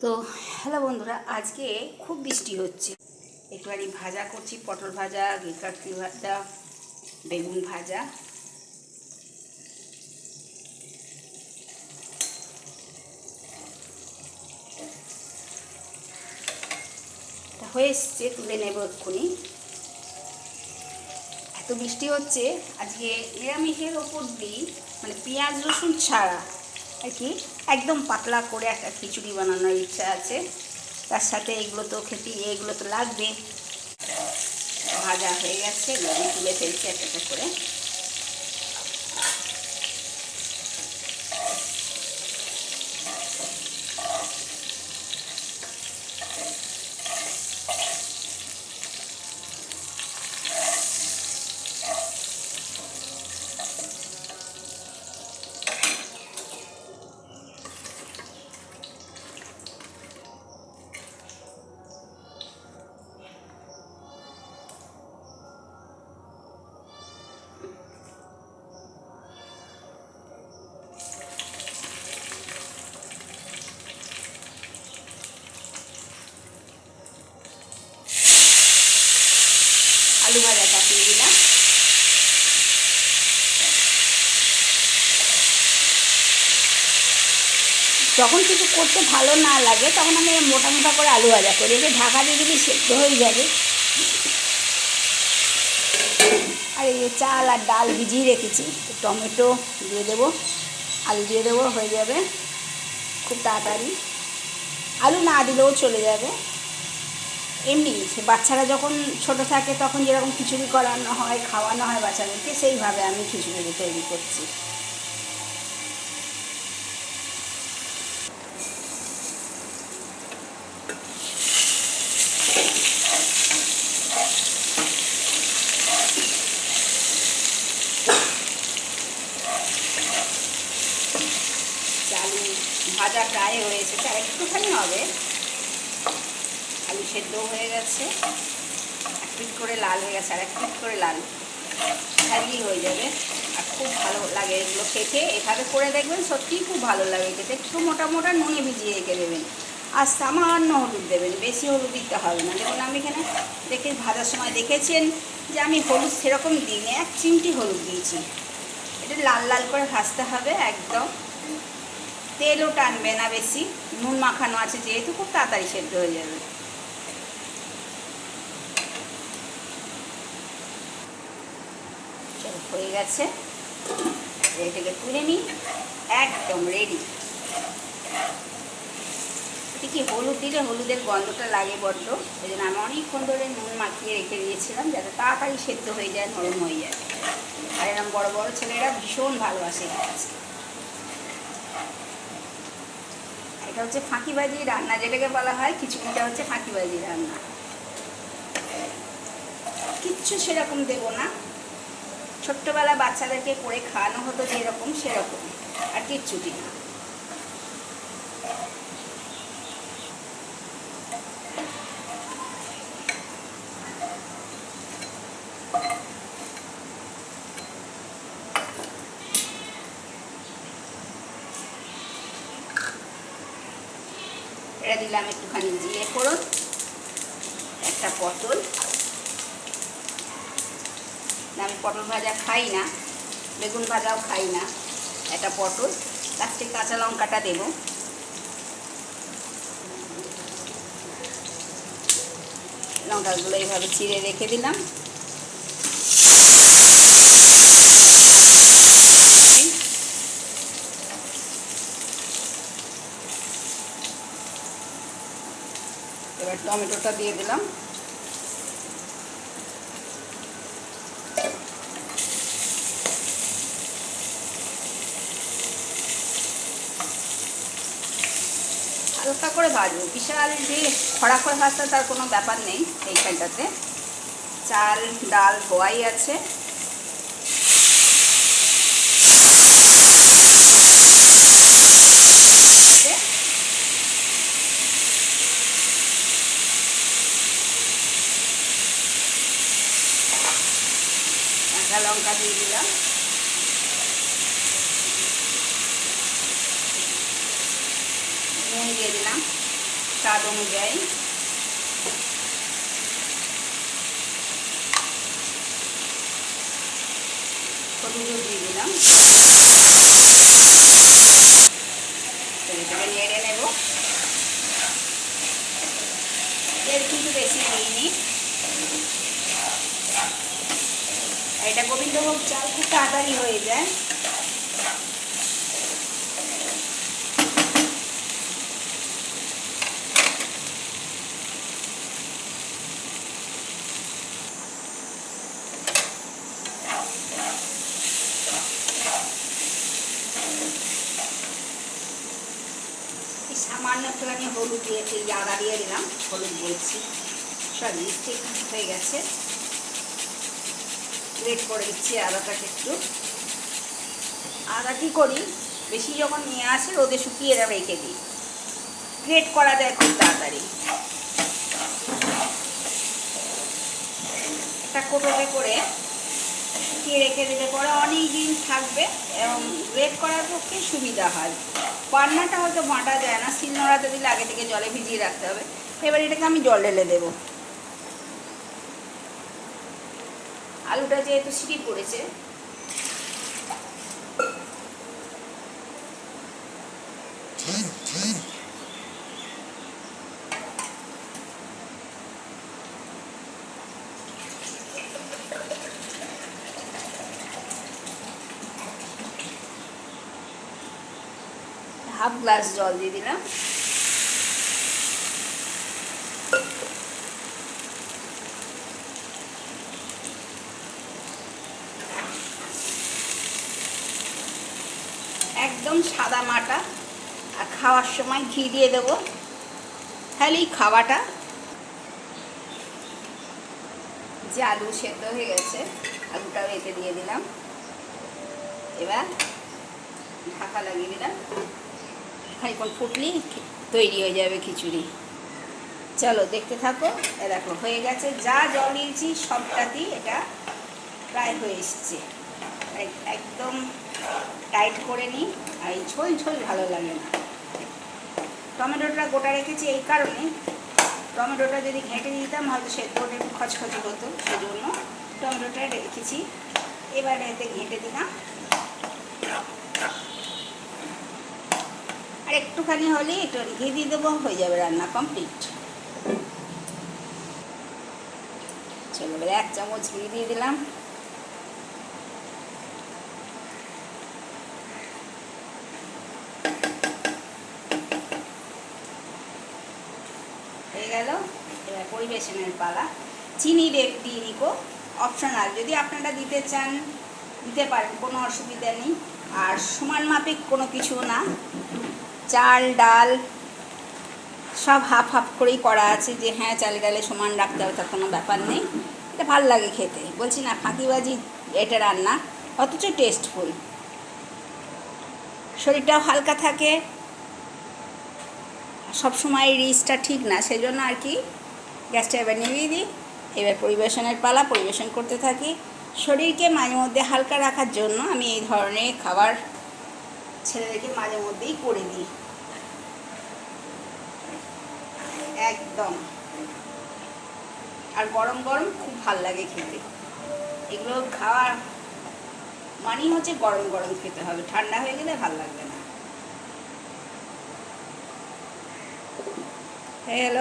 তো হ্যালো বন্ধুরা, আজকে খুব বৃষ্টি হচ্ছে। একটুখানি ভাজা করছি, পটল ভাজা, কাকড়ি ভাজা, বেগুন ভাজা। হয়ে এসছে, তুলে নেব এক্ষুনি। এত বৃষ্টি হচ্ছে আজকে নিরামিষের ওপর দিই, মানে পেঁয়াজ রসুন ছাড়া আর কি, একদম পাতলা করে একটা খিচুড়ি বানানোর ইচ্ছা আছে। তার সাথে এগুলো তো এগুলো তো লাগবে। ভাজা হয়ে গেছে, আমি তুলে ফেলছি একটা একটা করে। আলু ভাজা চাপিয়ে দিলাম। যখন কিছু করতে ভালো না লাগে তখন আমি মোটা মোটা করে আলু ভাজা করি, এতে ঢাকা দিয়ে দিলে সেদ্ধ হয়ে যাবে। আর এই চাল আর ডাল ভিজিয়ে রেখেছি, টমেটো দিয়ে দেবো, আলু দিয়ে দেবো, হয়ে যাবে খুব তাড়াতাড়ি। আলু না দিলেও চলে যাবে। এমনি বাচ্চারা যখন ছোট থাকে তখন যেরকম খিচুড়ি করানো হয়, খাওয়ানো হয় বাচ্চাদেরকে, সেইভাবে আমি খিচুড়ি তৈরি করছি। আলু ভাজা প্রায় হয়েছে, আর একটুখানি হবে। আলু সেদ্ধও হয়ে গেছে, এক পিট করে লাল হয়ে গেছে, আর এক পিট করে লাল ভাজলেই হয়ে যাবে। আর খুব ভালো লাগে এগুলো খেতে, এভাবে করে দেখবেন সত্যিই খুব ভালো লাগে খেতে। একটু মোটা মোটা নুনে ভিজিয়ে রেখে দেবেন, আর সামান্য হলুদ দেবেন, বেশি হলুদ দিতে হবে না। দেখুন আমি এখানে ভাজার সময় দেখেছেন যে আমি হলুদ সেরকম দিইনি, 1 চিমটি হলুদ দিয়েছি। এটা লাল লাল করে ভাজতে হবে একদম, তেলও টানবে না বেশি, নুন মাখানো আছে যেহেতু খুব তাড়াতাড়ি সেদ্ধ হয়ে যাবে। হয়ে গেছে, এটাকে তুলে নিই, একদম রেডি। এটা কি হলুদ দিলে হলুদের গন্ধটা লাগে বড্ড, ওই জন্য আমি অনেকক্ষণ ধরে নুন মাখিয়ে রেখে দিয়েছিলাম যাতে তাড়াতাড়ি সেদ্ধ হয়ে যায়, নরম হয়ে যায়। আর এরকম বড় বড় ছেলেরা ভীষণ ভালোবাসে এটা। এটা হচ্ছে ফাঁকিবাজি রান্না, যেটাকে বলা হয় খিচুড়িটা হচ্ছে ফাঁকিবাজি রান্না। কিচ্ছু সেরকম দেবো না, ছোট্টবেলা বাচ্চাদেরকে করে খাওয়ানো হতো যেরকম সেরকম, আর কিচ্ছুটি না। এটা দিলাম একটুখানি জিরে ফোড়ন, একটা পটল। আমি পটল ভাজা খাই না, বেগুন ভাজাও খাই না। একটা পটল, লাস্টে কাঁচা লঙ্কাটা দেব। লঙ্কাগুলো এইভাবে চিড়ে রেখে দিলাম। এবার টমেটোটা দিয়ে দিলাম। হালকা করে ভাজবো, বিশাল যে খড়া করে ভাজতে তার কোনো ব্যাপার নেই। এইখানটাতে চাল ডাল ধোয়াই আছে, কাঁচা লঙ্কা দিয়ে দিলাম। নুন দিয়ে দিলাম, স্বাদ অনুযায়ী। হলুদও দিয়ে দিলাম। এটাকে নেড়ে নেব। এর কিন্তু বেশি দিইনি। এটা গোবিন্দভোগ চাল খুব তাড়াতাড়ি হয়ে যায়। সামান্য একটুখানি হলুদ দিয়েছি, আদা দিয়ে দিলাম, হলুদ দিয়েছি, সরি ঠিক হয়ে গেছে। গ্রেট করে দিচ্ছি আদাটাকে একটু। আদা কী করি, বেশি যখন নিয়ে আসে রোদে শুকিয়ে রেখে দিই, গ্রেট করা যায় খুব তাড়াতাড়ি। একটা কোটোতে করে শুকিয়ে রেখে দিলে পরে অনেক দিন থাকবে এবং গ্রেট করার পক্ষে সুবিধা হয়। পান্নাটা হয়তো বাটা যায় না, শিলনোড়াতে দিলে আগে থেকে জলে ভিজিয়ে রাখতে হবে। এবার এটাকে আমি জল ঢেলে দেবো। আলুটা যেহেতু সিটি পড়েছে, হাফ গ্লাস জল দিয়ে দিলাম। একদম সাদা মাটা, আর খাওয়ার সময় ঘি দিয়ে দেবো, তাহলেই খাওয়াটা। যে আলু সেদ্ধ হয়ে গেছে, আলুটাও এতে দিয়ে দিলাম। এবার ঢাকা লাগিয়ে দিলাম, খানিকক্ষণ ফুটলি তৈরি হয়ে যাবে খিচুড়ি। চলো দেখতে থাকো। এ দেখো হয়ে গেছে, যা জল দিয়েছি সবটাতেই এটা প্রায় হয়ে এসছে। একদম টাইট করে নিই, আর এই ঝোল ঝোল ভালো লাগে না। টমেটোটা গোটা রেখেছি এই কারণে, টমেটোটা যদি ঘেঁটে দিতাম হয়তো সেদ্ধটা একটু খচখচে হতো, সেজন্য টমেটোটা রেখেছি। এবার এতে ঘেঁটে দিলাম, আর একটুখানি হলে একটু ঘি দিয়ে দেবো, হয়ে যাবে রান্না কমপ্লিট। চলো এবার 1 চামচ ঘি দিয়ে দিলাম। হয়ে গেল, এবার পরিবেশনের পালা। চিনি দিয়ে নিকো, অপশনাল, যদি আপনারা দিতে চান দিতে পারেন, কোনো অসুবিধা নেই। আর সমান মাপিক কোনো কিছু না, চাল ডাল সব হাফ হাফ করেই করা আছে, যে হ্যাঁ চাল ডালে সমান রাখতে হবে তার কোনো ব্যাপার নেই। এটা ভাল লাগে খেতে, বলছি না ফাঁকিবাজি এটা রান্না, অথচ টেস্টফুল। শরীরটাও হালকা থাকে, সবসময় রিচটা ঠিক না, সেই জন্য আর কি গ্যাসটা এবার নিভিয়ে দিই। এবার পরিবেশনের পালা, পরিবেশন করতে থাকি। শরীরকে মাঝে মধ্যে হালকা রাখার জন্য আমি এই ধরনের খাবার ছেলেদেরকে মাঝে মধ্যেই করে দিই। একদম, আর গরম গরম খুব ভাল লাগে খেতে। এগুলো খাওয়ার মানেই হচ্ছে গরম গরম খেতে হবে, ঠান্ডা হয়ে গেলে ভাল লাগবে না। হয়ে গেল।